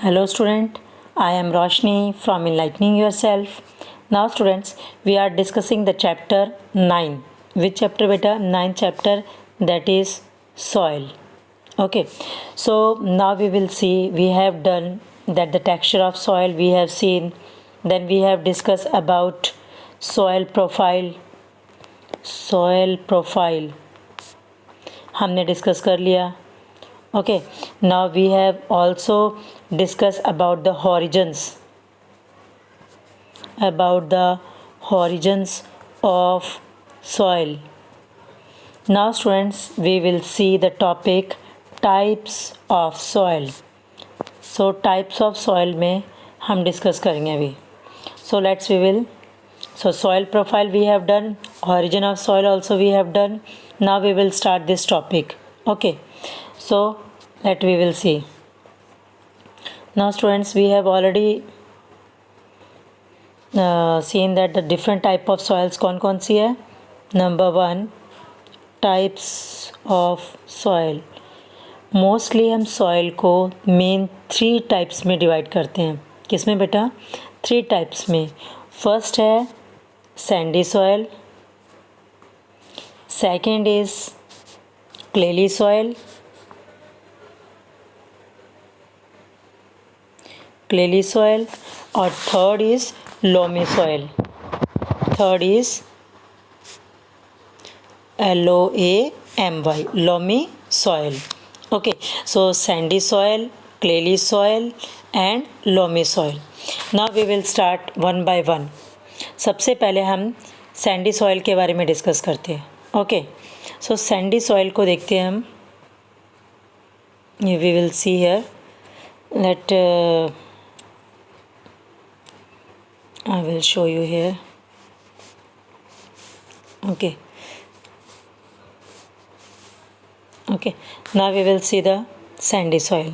Hello student, I am Roshni from Enlightening Yourself. Now students, we are discussing the chapter 9. Which chapter beta? 9th chapter, that is soil. Okay, so now we will see, we have done that the texture of soil we have seen, then we have discussed about soil profile हमने discuss कर लिया. Okay, now we have also discussed about the origins of soil. Now students, we will see the topic types of soil. So types of soil में हम discuss करेंगे अभी. So soil profile we have done, origin of soil also we have done. Now we will start this topic. Okay, so we will see. Now students, we have already seen that the different type of soils कौन सी है. Number 1, types of soil. Mostly हम soil को main 3 types में divide करते हैं. किस में बेटा? 3 टाइप्स में. फर्स्ट है sandy soil, second is clayey soil, और third is loamy soil. Third is LOAMY, loamy soil. Okay, so sandy soil, clayey soil and loamy soil. Now we will start one by one. सबसे पहले हम Sandy soil के बारे में discuss करते हैं. Okay, सो Sandy soil को देखते हैं हम. We will see here that I will show you here. Okay. Okay, now we will see the sandy soil.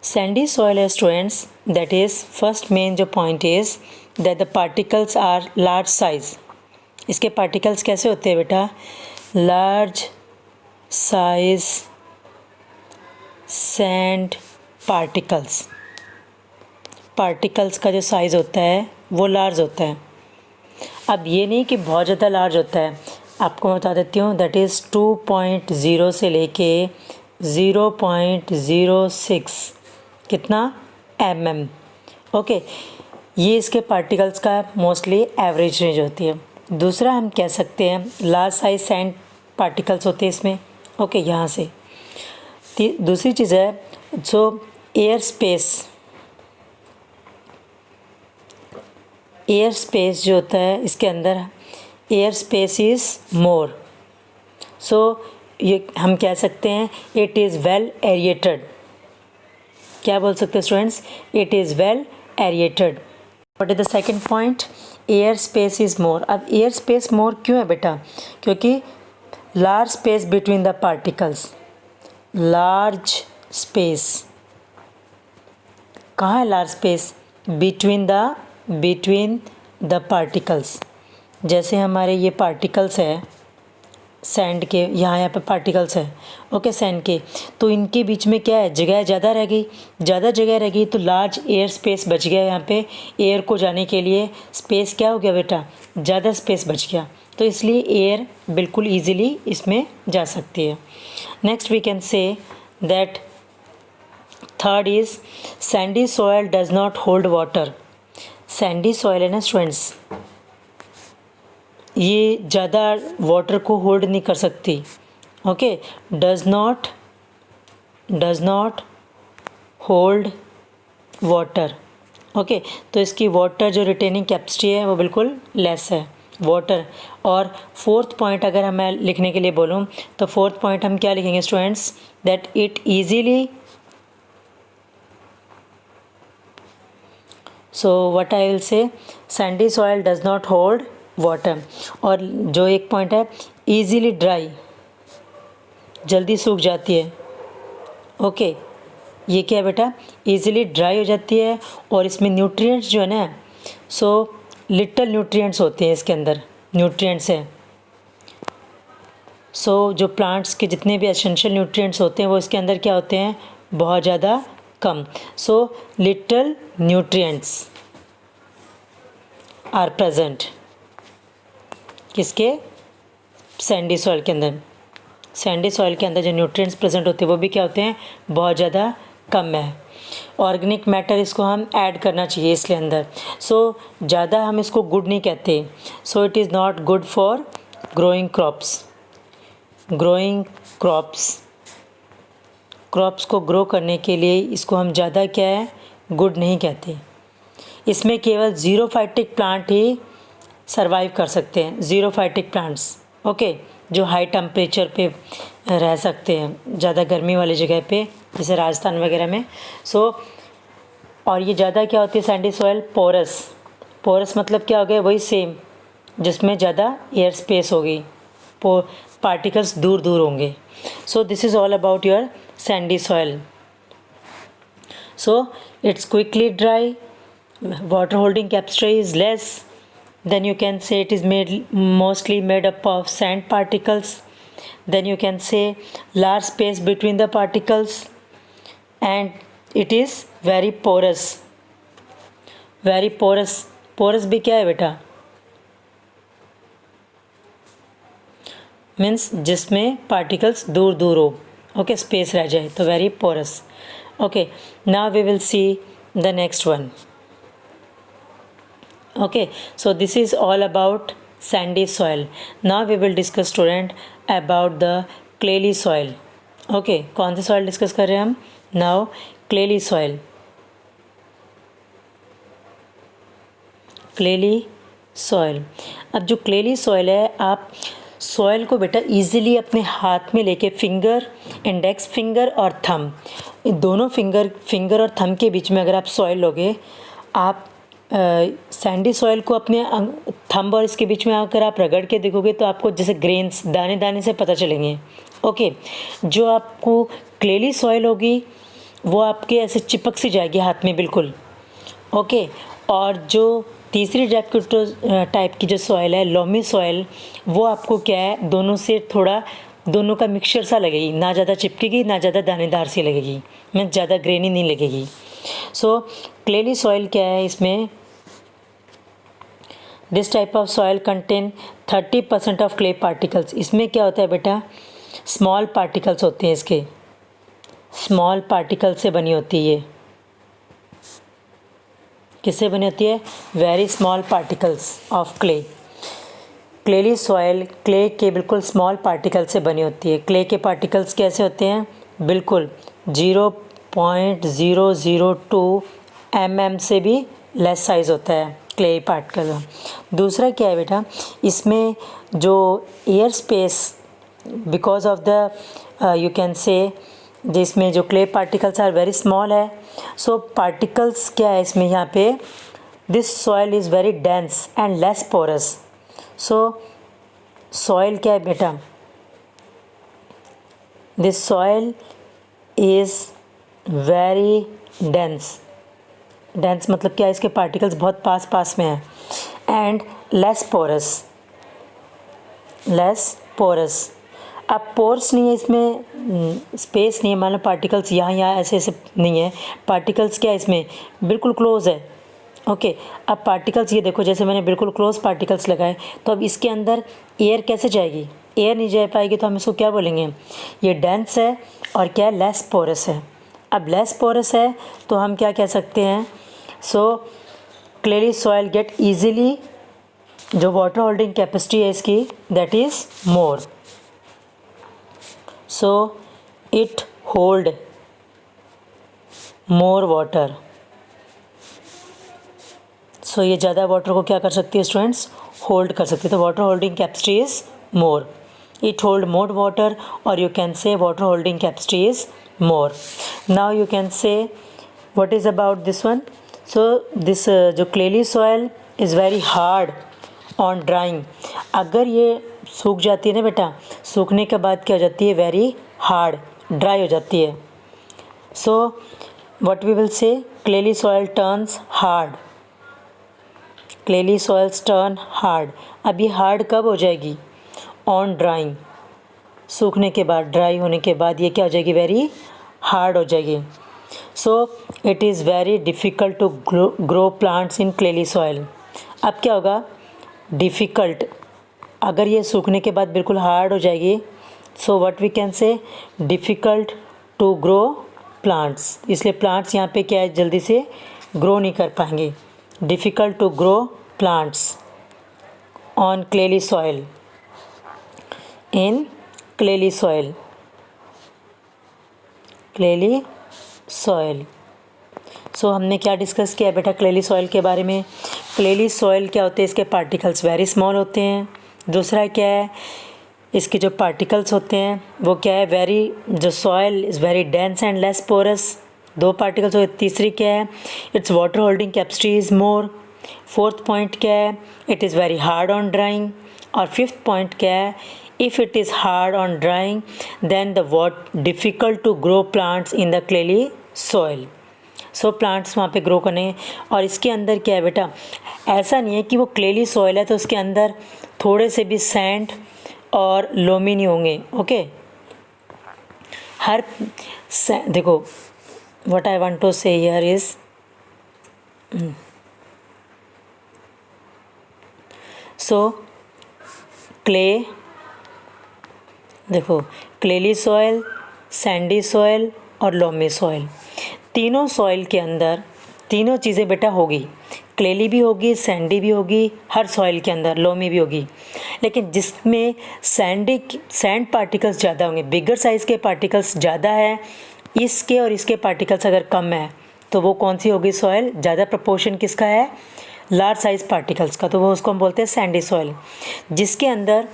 Sandy soil students, that is first main जो point is that the particles are large size. इसके particles कैसे होते हैं बेटा? Large size sand particles. Particles का जो size होता है वो large होता है. अब ये नहीं कि बहुत ज़्यादा लार्ज होता है. आपको बता देती हूँ, दैट इज़ 2.0 से लेके 0.06 कितना mm. ओके, ये इसके पार्टिकल्स का मोस्टली एवरेज रेंज होती है. दूसरा हम कह सकते हैं लार्ज साइज सैंड पार्टिकल्स होते हैं इसमें. ओके, यहाँ से दूसरी चीज़ है जो एयर स्पेस जो होता है इसके अंदर एयर स्पेस इज़ मोर. सो ये हम कह सकते हैं इट इज़ वेल एरिएटेड. क्या बोल सकते हैं students? It is well aerated. What is the second point? Air space is more. अब एयर स्पेस मोर क्यों है बेटा? क्योंकि large space between the particles. Large space कहाँ है? Large space between the particles. जैसे हमारे ये पार्टिकल्स है सैंड के, यहाँ पे पार्टिकल्स है. ओके, सैंड के, तो इनके बीच में क्या है? जगह ज़्यादा रह गई तो लार्ज एयर स्पेस बच गया. यहाँ पे एयर को जाने के लिए स्पेस क्या हो गया बेटा? ज़्यादा स्पेस बच गया. तो इसलिए एयर बिल्कुल ईजीली इसमें जा सकती है. Next we can say that third is sandy soil does not hold water. Sandy soil है ना स्टूडेंट्स, ये ज़्यादा वाटर को होल्ड नहीं कर सकती. Okay, does not hold water. Okay, तो इसकी वाटर जो रिटेनिंग कैपेसिटी है वो बिल्कुल लेस है. वाटर. और फोर्थ पॉइंट अगर हम मैं लिखने के लिए बोलूँ तो फोर्थ पॉइंट हम क्या लिखेंगे students? That it easily. So what I will say, sandy soil does not hold water. और जो एक पॉइंट है easily dry, जल्दी सूख जाती है. ओके, ये क्या है बेटा? easily dry हो जाती है. और इसमें न्यूट्रिएंट्स जो है ना, सो लिटल न्यूट्रिएंट्स होते हैं इसके अंदर. न्यूट्रिएंट्स है सो जो प्लांट्स के जितने भी एसेंशियल न्यूट्रिएंट्स होते हैं वो इसके अंदर क्या होते हैं, बहुत ज़्यादा कम। So little nutrients are present किसके, सैंडी सॉइल के अंदर। सैंडी सॉइल के अंदर जो न्यूट्रिएंट्स प्रेजेंट होते हैं वो भी क्या होते हैं, बहुत ज़्यादा कम है। ऑर्गेनिक मैटर इसको हम ऐड करना चाहिए इसके अंदर। सो ज़्यादा हम इसको गुड नहीं कहते। सो it is not good for growing crops. Growing crops को ग्रो करने के लिए इसको हम ज़्यादा क्या है, गुड नहीं कहते। इसमें केवल ज़ीरोफाइटिक प्लांट ही सरवाइव कर सकते हैं, ज़ीरोफाइटिक प्लांट्स, ओके, जो हाई टेम्परेचर पे रह सकते हैं, ज़्यादा गर्मी वाली जगह पे, जैसे राजस्थान वगैरह में। सो और ये ज़्यादा क्या होती है सैंडी सॉइल, पोरस मतलब क्या हो गया, वही सेम, जिसमें ज़्यादा एयर स्पेस होगी, पार्टिकल्स दूर दूर होंगे। सो this is all about your Sandy soil. So it's quickly dry, water holding capacity is less, then you can say it is mostly made up of sand particles, then you can say large space between the particles, and it is very porous। porous भी क्या है बेटा, means जिसमें particles दूर दूर हो, okay, space रह जाए, तो very porous. Okay, now we will see the next one. Okay, so this is all about sandy soil. Now we will discuss student about the clayey soil. Okay, कौन सी soil discuss कर रहे हैं हम? Now clayey soil. clayey soil. अब जो clayey soil है, आप soil को बेटा इजीली अपने हाथ में लेके फिंगर, इंडेक्स फिंगर और थंब, दोनों फिंगर और थंब के बीच में अगर आप सॉइल लोगे, आप सैंडी सॉइल को अपने थंब और इसके बीच में अगर आप रगड़ के देखोगे तो आपको जैसे ग्रेन्स दाने दाने से पता चलेंगे। ओके, जो आपको क्लेली सॉइल होगी वो आपके ऐसे चिपक सी जाएगी हाथ में बिल्कुल। ओके, और जो तीसरी टाइप की जो सॉइल है, लोमी सॉइल, वो आपको क्या है, दोनों से थोड़ा, दोनों का मिक्सचर सा लगेगी, ना ज़्यादा चिपकेगी ना ज़्यादा दानेदार सी लगेगी, मीन्स ज़्यादा ग्रेनी नहीं लगेगी। सो क्लेली सॉइल क्या है, इसमें this type of soil contain 30% of clay particles. इसमें क्या होता है बेटा, स्मॉल पार्टिकल्स होते हैं, इसके स्मॉल पार्टिकल से बनी होती है। ये किससे बनी होती है, very small particles of clay. Clayey soil clay के बिल्कुल स्मॉल पार्टिकल से बनी होती है। क्ले के पार्टिकल्स कैसे होते हैं, बिल्कुल 0.002 mm से भी लेस साइज़ होता है क्ले पार्टिकल। दूसरा क्या है बेटा, इसमें जो air space, because of the you can say, जिसमें जो clay particles are very small है, सो पार्टिकल्स क्या है इसमें, यहाँ पे this soil is very dense and less porous. So soil क्या है बेटा, this soil is very dense मतलब क्या है, इसके पार्टिकल्स बहुत पास में हैं, एंड लेस पोरस। अब पोर्स नहीं है इसमें, स्पेस नहीं है, मान लो पार्टिकल्स यहाँ ऐसे नहीं है, पार्टिकल्स क्या है इसमें, बिल्कुल क्लोज है। ओके, अब पार्टिकल्स ये देखो, जैसे मैंने बिल्कुल क्लोज पार्टिकल्स लगाए, तो अब इसके अंदर एयर कैसे जाएगी, एयर नहीं जा पाएगी, तो हम इसको क्या बोलेंगे, ये डेंस है और क्या है, लेस पोरस है। अब लेस पोरस है तो हम क्या कह सकते हैं, so clayey soil get easily, जो वाटर होल्डिंग कैपेसिटी है इसकी, that is more, so it hold more water. So ये ज़्यादा वाटर को क्या कर सकती है स्टूडेंट्स, होल्ड कर सकती है, तो water holding capacity is more, it hold more water, और you can say water holding capacity is more. Now you can say what is about this one. So this जो clayey soil is very hard on drying. अगर ये सूख जाती है ना बेटा, सूखने के बाद क्या हो जाती है, वेरी हार्ड, ड्राई हो जाती है। So what we will say, clayey soil turns hard, clayey soils turn hard. अब ये हार्ड कब हो जाएगी, ऑन ड्राइंग। सूखने के बाद, ड्राई होने के बाद ये क्या हो जाएगी, वेरी हार्ड हो जाएगी। So it is very difficult to grow plants in clayey soil. अब क्या होगा, डिफ़िकल्ट, अगर ये सूखने के बाद बिल्कुल हार्ड हो जाएगी, so what we can say, difficult to grow plants, इसलिए प्लांट्स यहाँ पे क्या है, जल्दी से ग्रो नहीं कर पाएंगे। Difficult to grow plants on clayey soil, in clayey soil, clayey soil. So हमने क्या डिस्कस किया बेटा क्लेली सॉइल के बारे में। क्लेली सॉइल क्या होते हैं, इसके पार्टिकल्स वेरी स्मॉल होते हैं। दूसरा क्या है, इसके जो पार्टिकल्स होते हैं वो क्या है, वेरी, जो soil is very dense and less porous, 2 particles होते हैं। तीसरी क्या है, it's water holding capacity is more. Fourth point क्या है, it is very hard on drying. और फिफ्थ पॉइंट क्या है, if it is hard on drying then the what difficult to grow plants in the clayey soil. So plants वहाँ पे grow करने। और इसके अंदर क्या है बेटा, ऐसा नहीं है कि वो क्लेली सॉइल है तो उसके अंदर थोड़े से भी सैंड और लोमी नहीं होंगे। ओके, हर देखो व्हाट आई वांट टू से हियर इज, सो क्ले, देखो क्लेली सॉइल, सैंडी सॉइल और लोमी सॉइल, तीनों सॉइल के अंदर तीनों चीज़ें बेटा होगी, क्लेली भी होगी, सैंडी भी होगी, हर सॉइल के अंदर लोमी भी होगी। लेकिन जिसमें सैंड पार्टिकल्स ज़्यादा होंगे, बिगर साइज़ के पार्टिकल्स ज़्यादा है, इसके और इसके पार्टिकल्स अगर कम है तो वो कौन सी होगी सॉइल, ज़्यादा प्रपोर्शन किसका है, लार्ज साइज पार्टिकल्स का, तो वो उसको हम बोलते हैं सैंडी सॉइल। जिसके अंदर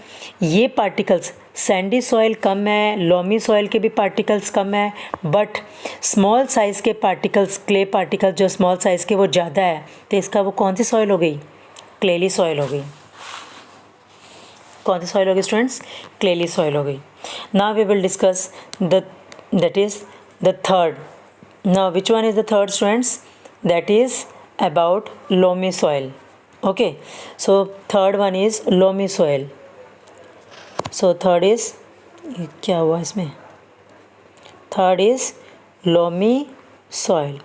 ये पार्टिकल्स, सैंडी सॉइल कम है, लोमी सॉइल के भी पार्टिकल्स कम है, बट स्मॉल साइज़ के पार्टिकल्स, क्ले पार्टिकल्स जो स्मॉल साइज़ के वो ज़्यादा है, तो इसका वो कौन सी सॉइल हो गई, क्लेली सॉइल हो गई। कौन सी सॉइल हो गई स्टूडेंट्स, क्लेली सॉइल हो गई। Now we will discuss that is the third. Now which one is the third students, that is about loamy soil. Okay, so third one is loamy soil. So third is, क्या हुआ इसमें, third is loamy soil.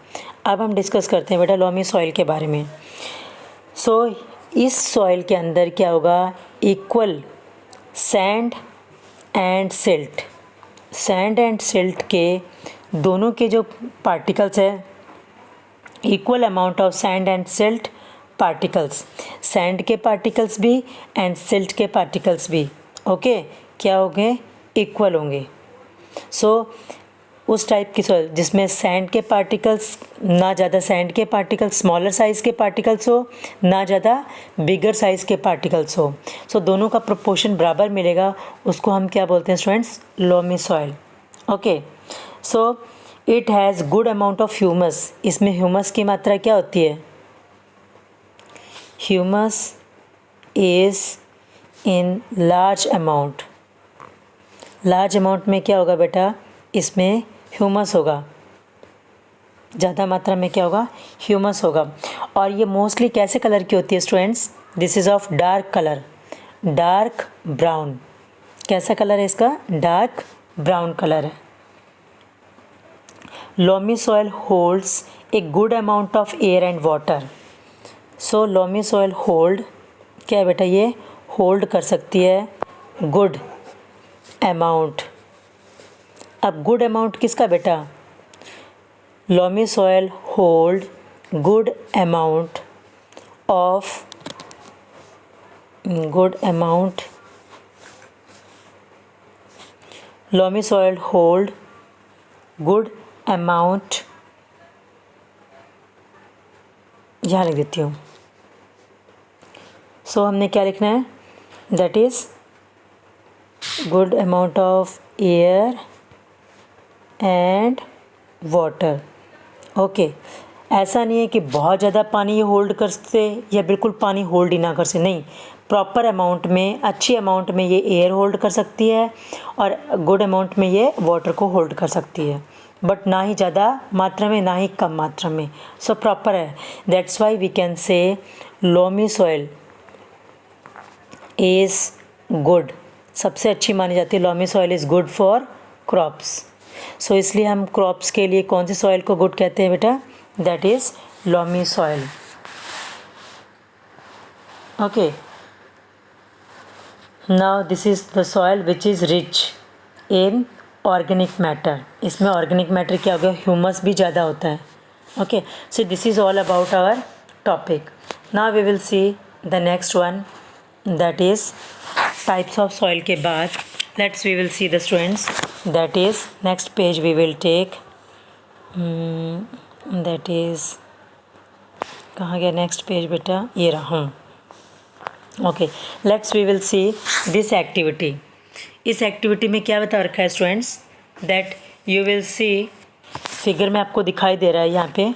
अब हम discuss करते हैं बेटा loamy soil के बारे में। सो इस सॉइल के अंदर क्या होगा, equal sand and silt, sand and silt के दोनों के जो पार्टिकल्स है, equal amount of sand and silt particles, sand के पार्टिकल्स भी एंड सिल्ट के पार्टिकल्स भी, ओके, क्या होंगे, इक्वल होंगे। सो उस टाइप की सॉइल जिसमें सैंड के पार्टिकल्स, ना ज़्यादा सैंड के पार्टिकल्स, स्मॉलर साइज़ के पार्टिकल्स हो, ना ज़्यादा बिगर साइज़ के पार्टिकल्स हो, सो दोनों का प्रोपोर्शन बराबर मिलेगा, उसको हम क्या बोलते हैं students, loamy soil. Okay, so it has good amount of humus, इसमें ह्यूमस की मात्रा क्या होती है, humus is in large amount, large amount में क्या होगा बेटा, इसमें ह्यूमस होगा, ज़्यादा मात्रा में क्या होगा, ह्यूमस होगा। और ये मोस्टली कैसे कलर की होती है students, this is of dark colour, dark brown, कैसा कलर है इसका, डार्क ब्राउन कलर है। Loamy soil holds a good amount of air and water. So loamy soil hold, क्या है बेटा, ये होल्ड कर सकती है गुड अमाउंट। अब गुड अमाउंट किसका बेटा, loamy soil hold good amount of, good amount, loamy soil hold good amount, यहाँ लिख देती हूँ। सो हमने क्या लिखना है, that is good amount of air and water. Okay, ऐसा नहीं है कि बहुत ज़्यादा पानी ये होल्ड कर सकते या बिल्कुल पानी होल्ड ही ना कर सकते, नहीं, प्रॉपर अमाउंट में, अच्छी अमाउंट में ये एयर होल्ड कर सकती है और गुड अमाउंट में ये वाटर को होल्ड कर सकती है, बट ना ही ज़्यादा मात्रा में ना ही कम मात्रा में। सो प्रॉपर है, that's why we can say loamy soil is good सबसे अच्छी मानी जाती है। Loamy soil is good for crops. So इसलिए हम क्रॉप्स के लिए कौन सी सॉइल को गुड कहते हैं बेटा? That is loamy soil. Okay, now this is the soil which is rich in organic matter. इसमें ऑर्गेनिक मैटर क्या हो गया? ह्यूमस भी ज़्यादा होता है। Okay, so this is all about our topic. Now we will see the next one, that is types of soil के बाद let's we will see the students, that is next page we will take, that is कहाँ गया next page बेटा? ये रहा हूँ। Okay, let's we will see this activity. इस activity में क्या बता रखा है students? That you will see, figure में आपको दिखाई दे रहा है यहाँ पे,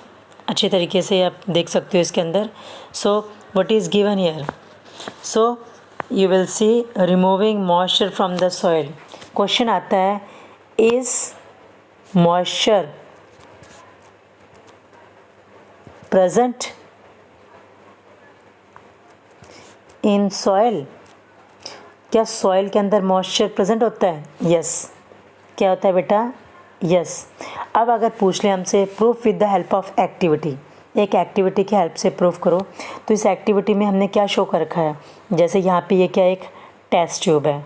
अच्छे तरीके से आप देख सकते हो इसके अंदर। सो what is given here? So you will C removing moisture from the soil. Question आता है, is moisture present in soil? क्या सॉइल के अंदर मॉइस्चर प्रेजेंट होता है? यस। क्या होता है बेटा? यस। अब अगर पूछ ले हमसे proof with the help of activity, एक एक्टिविटी की हेल्प से प्रूफ करो, तो इस एक्टिविटी में हमने क्या शो कर रखा है? जैसे यहाँ पे ये क्या एक टेस्ट ट्यूब है।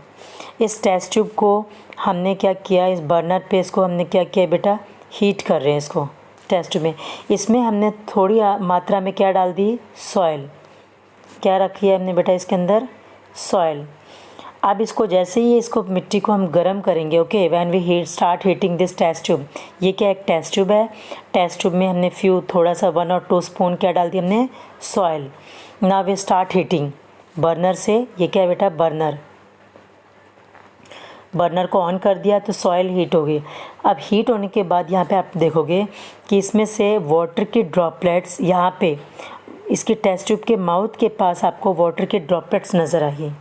इस टेस्ट ट्यूब को हमने क्या किया, इस बर्नर पे इसको हमने क्या किया बेटा? हीट कर रहे हैं इसको टेस्ट ट्यूब में। इसमें हमने थोड़ी मात्रा में क्या डाल दी? सॉइल। क्या रखी है हमने बेटा इसके अंदर? सॉइल। अब इसको जैसे ही इसको मिट्टी को हम गर्म करेंगे, okay, when we start heating this test tube, ये क्या एक टेस्ट ट्यूब है। टेस्ट ट्यूब में हमने थोड़ा सा 1 और 2 स्पून क्या डाल दी हमने? Soil. Now we start heating burner से। ये क्या है बेटा? बर्नर। बर्नर को ऑन कर दिया तो सॉइल हीट हो गई। अब हीट होने के बाद यहाँ पे आप देखोगे कि इसमें से वाटर की ड्रॉपलेट्स, यहाँ पे इसकी टेस्ट ट्यूब के माउथ के पास आपको वाटर के ड्रॉपलेट्स नज़र आई।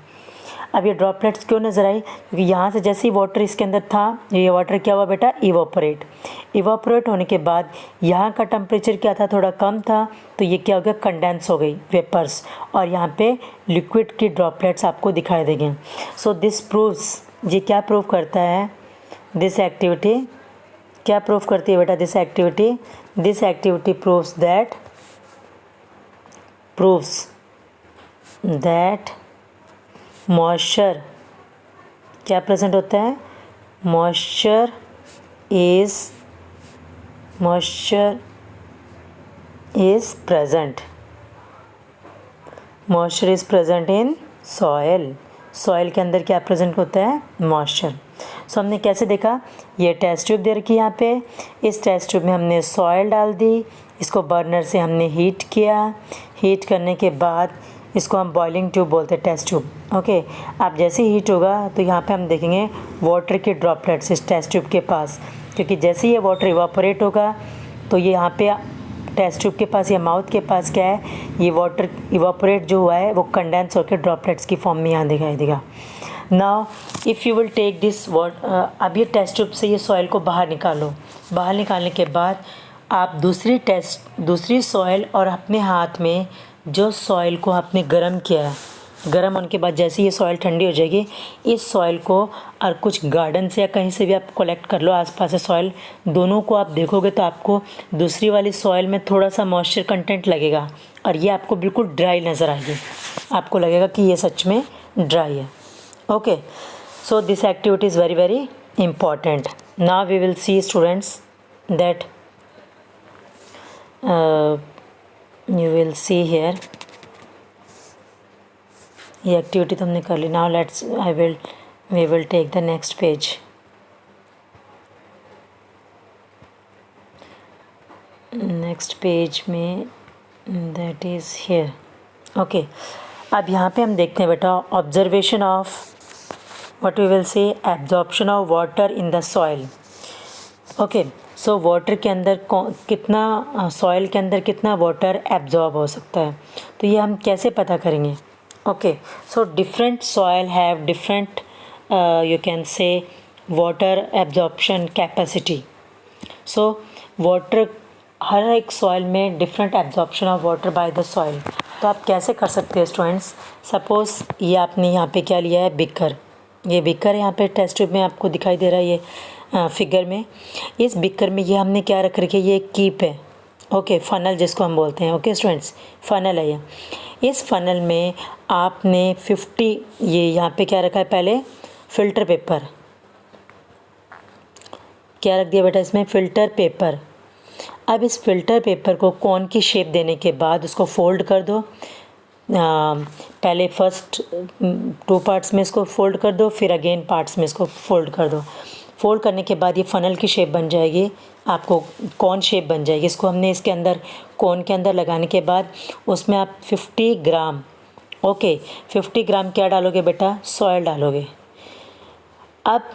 अब ये ड्रॉपलेट्स क्यों नज़र आई? क्योंकि यहाँ से जैसे ही वाटर इसके अंदर था, ये वाटर क्या हुआ बेटा? इवापोरेट होने के बाद यहाँ का टेम्परेचर क्या था? थोड़ा कम था, तो ये क्या हो गया? कंडेंस हो गई वेपर्स, और यहाँ पे लिक्विड की ड्रॉपलेट्स आपको दिखाई देंगे। सो दिस प्रूव्स, ये क्या प्रूव करता है? दिस एक्टिविटी क्या प्रूव करती है बेटा? This activity proves that moisture क्या प्रेजेंट होता है? Moisture is present in soil. Soil के अंदर क्या प्रेजेंट होता है? मॉइस्चर। सो हमने कैसे देखा? ये टेस्ट ट्यूब दे रखी है यहाँ पे, इस टेस्ट ट्यूब में हमने सॉइल डाल दी, इसको बर्नर से हमने हीट किया। हीट करने के बाद इसको हम बॉइलिंग ट्यूब बोलते हैं, टेस्ट ट्यूब। ओके, अब जैसे ही हीट होगा तो यहाँ पे हम देखेंगे वाटर के ड्रॉपलेट्स इस टेस्ट ट्यूब के पास, क्योंकि जैसे ही ये वाटर इवापोरेट होगा तो ये यहाँ पे टेस्ट ट्यूब के पास या माउथ के पास क्या है? ये वाटर इवापोरेट जो हुआ है वो कंडेंस होकर ड्रॉपलेट्स की फॉर्म में यहाँ दिखाई देगा। Now if you will take this अब ये टेस्ट ट्यूब से ये सॉइल को बाहर निकालो। बाहर निकालने के बाद आप दूसरी सॉइल और अपने हाथ में जो सॉइल को आपने गर्म किया है, गर्म होने के बाद जैसे ये सॉइल ठंडी हो जाएगी, इस सॉइल को और कुछ गार्डन से या कहीं से भी आप कलेक्ट कर लो आसपास से सॉइल, दोनों को आप देखोगे तो आपको दूसरी वाली सॉइल में थोड़ा सा मॉइस्चर कंटेंट लगेगा और ये आपको बिल्कुल ड्राई नज़र आएगी। आपको लगेगा कि ये सच में ड्राई है। Okay, so this activity is very very important. Now we will see students that you will see here ये एक्टिविटी तो हमने कर ली। Now we will take the next page. Next page में that is here. ओके, अब यहाँ पे हम देखते हैं बेटा observation of what we will say absorption of water in the soil. Okay, so water के अंदर कितना सॉइल के अंदर कितना वाटर एब्जॉर्ब हो सकता है, तो ये हम कैसे पता करेंगे? Okay, so different soil have different you can say water absorption capacity. So water हर एक सॉइल में different absorption of water by the soil. तो आप कैसे कर सकते हैं स्टूडेंट्स? सपोज़ ये आपने यहाँ पे क्या लिया है? बिकर। ये बिकर यहाँ पे टेस्ट ट्यूब में आपको दिखाई दे रहा है ये फिगर में। इस बिकर में ये हमने क्या रख रखी है, ये कीप है, ओके, फ़नल जिसको हम बोलते हैं, ओके स्टूडेंट्स, फ़नल है ये। इस फ़नल में आपने 50 ये यहाँ पे क्या रखा है, पहले फ़िल्टर पेपर, क्या रख दिया बेटा इसमें, फ़िल्टर पेपर। अब इस फ़िल्टर पेपर को कोन की शेप देने के बाद उसको फोल्ड कर दो। पहले फर्स्ट 2 पार्ट्स में इसको फोल्ड कर दो, फिर अगेन पार्ट्स में इसको फोल्ड कर दो। फोल्ड करने के बाद ये फ़नल की शेप बन जाएगी, आपको कॉन शेप बन जाएगी। इसको हमने इसके अंदर कॉन के अंदर लगाने के बाद उसमें आप 50 ग्राम, ओके, 50 ग्राम क्या डालोगे बेटा, सॉइल डालोगे। अब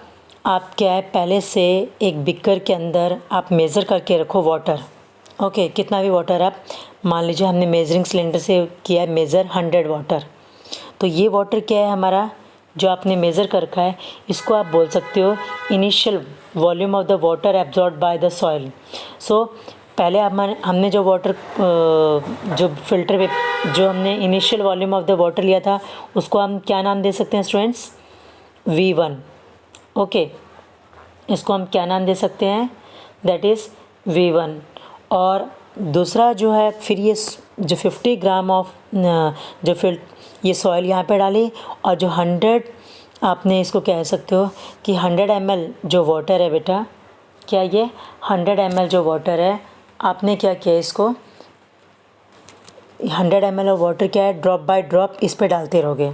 आप क्या है, पहले से एक बिकर के अंदर आप मेज़र करके रखो वाटर, ओके, कितना भी वाटर आप मान लीजिए, हमने मेजरिंग सिलेंडर से किया है मेज़र 100 वाटर। तो ये वाटर क्या है हमारा, जो आपने मेज़र कर रखा है, इसको आप बोल सकते हो initial volume of the water absorb by the soil. So पहले हमने जो वाटर जो फिल्टर पे जो हमने initial volume of the water लिया था, उसको हम क्या नाम दे सकते हैं स्टूडेंट्स, V1, ओके, इसको हम क्या नाम दे सकते हैं, दैट इज़ V1। और दूसरा जो है, फिर ये जो 50 ग्राम ऑफ जो ये सॉइल यहाँ पे डाली, और जो 100 आपने इसको कह सकते हो कि 100 ml जो वाटर है बेटा, क्या ये 100 ml जो वाटर है, आपने क्या किया, इसको 100 ml ऑफ वाटर क्या है, ड्रॉप बाय ड्रॉप इस पे डालते रहोगे।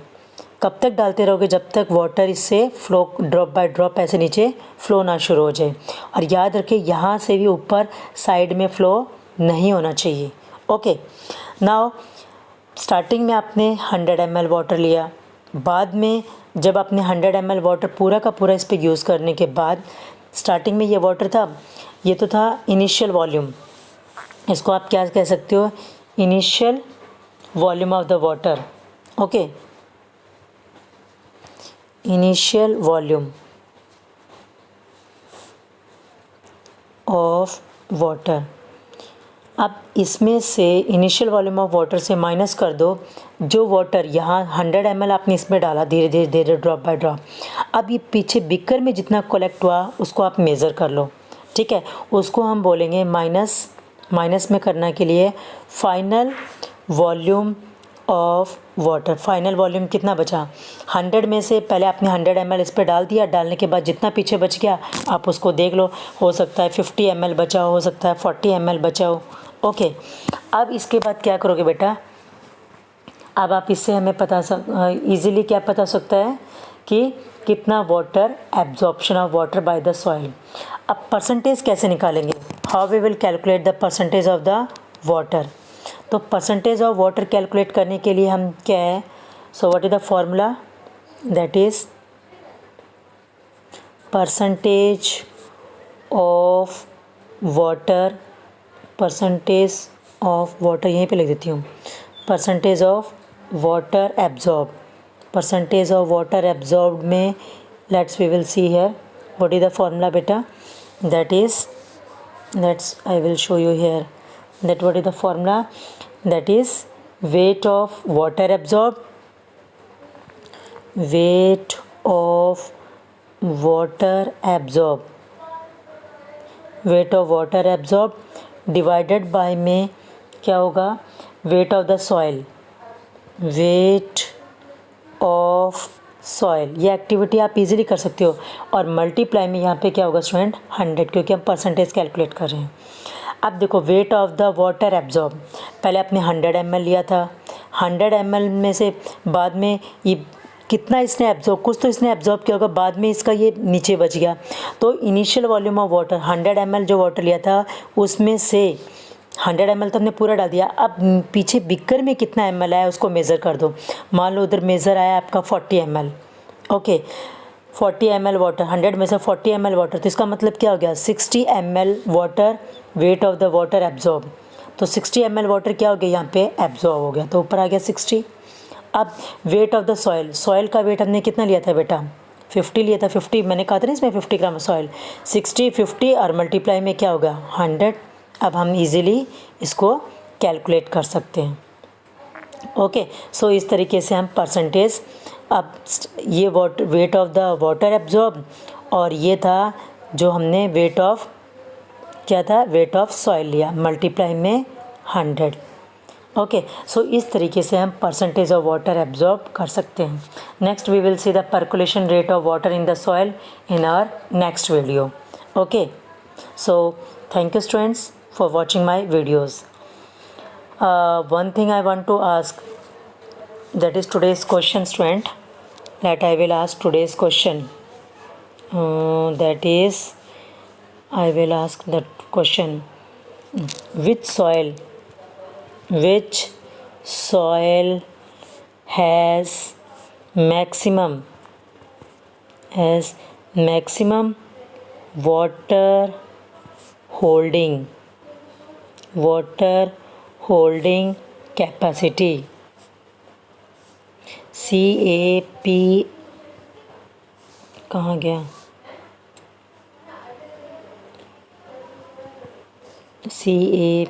कब तक डालते रहोगे, जब तक वाटर इससे फ्लो, ड्रॉप बाय ड्रॉप ऐसे नीचे फ्लो ना शुरू हो जाए। और याद रखिए यहाँ से भी ऊपर साइड में फ़्लो नहीं होना चाहिए, ओके। नाउ स्टार्टिंग में आपने 100 ml वाटर लिया, बाद में जब आपने 100 ml वाटर पूरा का पूरा इस पर यूज़ करने के बाद, स्टार्टिंग में ये वाटर था, ये तो था इनिशियल वॉल्यूम, इसको आप क्या कह सकते हो, initial volume of the water, okay, initial volume of water. अब इसमें से इनिशियल वॉल्यूम ऑफ वाटर से माइनस कर दो जो वाटर यहाँ 100 ml आपने इसमें डाला, धीरे धीरे धीरे ड्रॉप बाय ड्रॉप। अब ये पीछे बिकर में जितना कलेक्ट हुआ उसको आप मेज़र कर लो, ठीक है, उसको हम बोलेंगे माइनस में करने के लिए final volume of water. Final volume कितना बचा, 100 में से पहले आपने 100 ml इस पर डाल दिया, डालने के बाद जितना पीछे बच गया आप उसको देख लो, हो सकता है 50 ml बचा हो सकता है 40 ml बचा हो, ओके। अब इसके बाद क्या करोगे बेटा, अब आप इससे हमें ईज़िली क्या पता सकता है कि कितना water absorption of water by the soil. अब परसेंटेज कैसे निकालेंगे, how we will calculate the percentage of the water. तो परसेंटेज ऑफ वाटर कैलकुलेट करने के लिए हम क्या है, so what is the formula, that is percentage of water, percentage of water यहीं पे लिख देती हूँ, percentage of water absorb, percentage of water absorb में let's we will see here what is the formula बेटा, that is I will show you here that what is the formula, that is weight of water absorbed, weight of water absorbed, weight of water absorbed divided by में क्या होगा, weight of the soil, weight of soil। ये activity आप easily कर सकते हो, और multiply में यहाँ पे क्या होगा स्टूडेंट, 100, क्योंकि हम परसेंटेज कैलकुलेट कर रहे हैं। अब देखो weight of the water absorb, पहले आपने 100 ml लिया था, 100 ml में से बाद में ये कितना इसने एब्जॉर्ब, कुछ तो इसने एब्जॉर्ब किया होगा, बाद में इसका ये नीचे बच गया। तो initial volume of water 100 ml जो वाटर लिया था उसमें से 100 ml तो हमने पूरा डाल दिया। अब पीछे बिकर में कितना ml आया उसको मेज़र कर दो। मान लो उधर मेज़र आया आपका 40 ml, ओके, 40 ml वाटर, 100 में से 40 ml वाटर, तो इसका मतलब क्या हो गया, 60 ml water weight of the water absorb. तो 60 ml वाटर क्या हो गया, यहाँ पे एब्जॉर्ब हो गया, तो ऊपर आ गया 60। अब weight of the soil, soil का वेट हमने कितना लिया था बेटा, 50 लिया था, 50 मैंने कहा था ना इसमें 50 ग्राम सॉइल, 60 50 और मल्टीप्लाई में क्या होगा 100। अब हम इजीली इसको कैलकुलेट कर सकते हैं, ओके। सो इस तरीके से हम परसेंटेज अब ये weight of the water absorb, और ये था जो हमने वेट ऑफ क्या था, वेट ऑफ सॉइल लिया, मल्टीप्लाई में 100। ओके, सो इस तरीके से हम परसेंटेज ऑफ वाटर एब्जॉर्ब कर सकते हैं। Next we will see the percolation rate of water in the soil in our next video. Okay, so thank you students for watching my videos. One thing I want to ask, that is today's question, student, that I will ask today's question. That is, I will ask that question, which soil has maximum water holding capacity? CAP कहाँ गया? CA,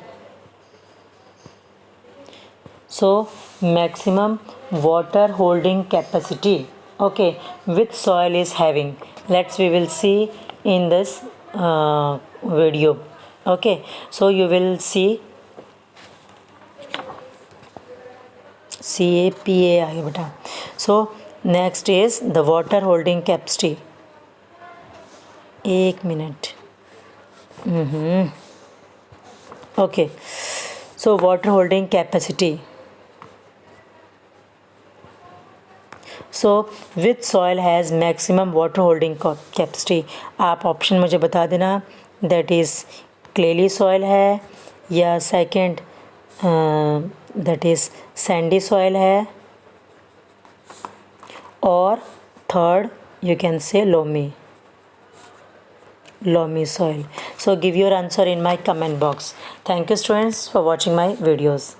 so maximum water holding capacity. Okay, which soil is having? We will see in this video. Okay, so you will see CAPA आ गया बेटा. So next is the water holding capacity. एक minute. Okay, so water holding capacity. So which soil has maximum water holding capacity? आप option मुझे बता देना, that is क्लेली soil है, या second that is sandy soil है, और third you can say loamy soil. So give your answer in my comment box. Thank you students for watching my videos.